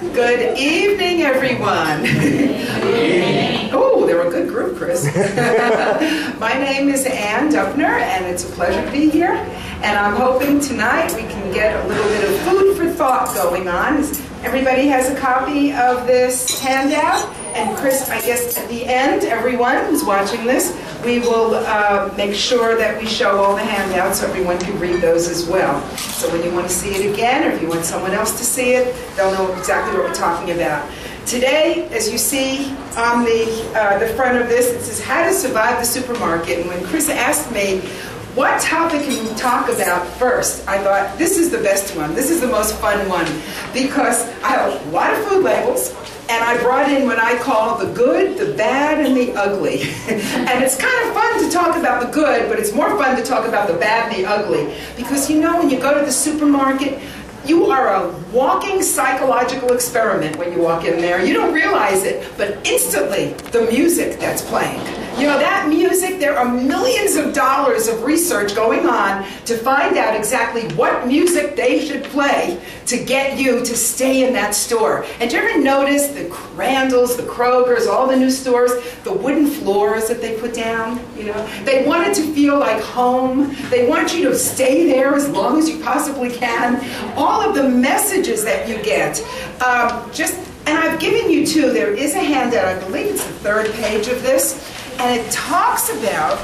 Good evening, everyone. Oh, they're a good group, Chris. My name is Ann Dubner, and it's a pleasure to be here. And I'm hoping tonight we can get a little bit of food for thought going on. Everybody has a copy of this handout. And Chris, I guess at the end, everyone who's watching this, we will make sure that we show all the handouts so everyone can read those as well. So when you want to see it again, or if you want someone else to see it, they'll know exactly what we're talking about. Today, as you see on the front of this, it says, How to Survive the Supermarket. And when Chris asked me, what topic can we talk about first? I thought, this is the best one. This is the most fun one. Because I have a lot of food labels, and I brought in what I call the good, the bad, and the ugly. And it's kind of fun to talk about the good, but it's more fun to talk about the bad and the ugly. Because you know, when you go to the supermarket, you are a walking psychological experiment when you walk in there. You don't realize it, but instantly, the music that's playing. You know, that music, there are millions of dollars of research going on to find out exactly what music they should play to get you to stay in that store. And do you ever notice the Crandalls, the Krogers, all the new stores, the wooden floors that they put down? You know, they want it to feel like home. They want you to stay there as long as you possibly can. All of the messages that you get, and I've given you two. There is a handout, I believe it's the third page of this, and it talks about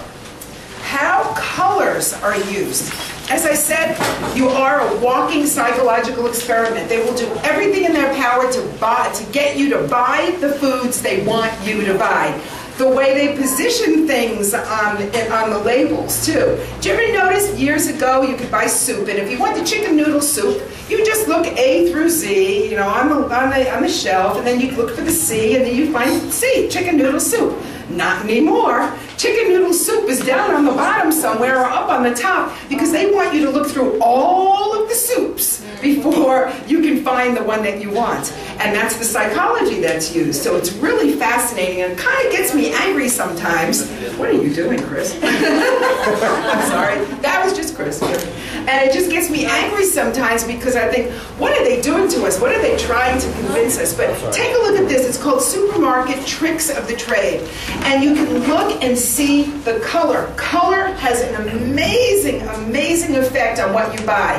how colors are used. As I said, you are a walking psychological experiment. They will do everything in their power to get you to buy the foods they want you to buy. The way they position things on the labels, too. Did you ever notice years ago you could buy soup, and if you want the chicken noodle soup, you just look A through Z, you know, on the shelf, and then you look for the C, and then you find C, chicken noodle soup. Not anymore. Chicken noodle soup is down on the bottom somewhere or up on the top because they want you to look through all of the soups before you can find the one that you want. And that's the psychology that's used. So it's really fascinating and kind of gets me angry sometimes. What are you doing, Chris? I'm sorry. That was just Chris. And it just gets me angry sometimes because I think, what are they doing to us? What are they trying to convince us? But take a look at this. It's called Supermarket Tricks of the Trade. And you can look and see the color. Color has an amazing, amazing effect on what you buy.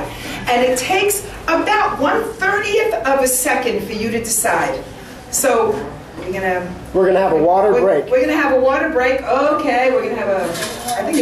And it takes about 1/30th of a second for you to decide. So we're gonna have a water break. We're gonna have a water break. Okay, we're gonna have I think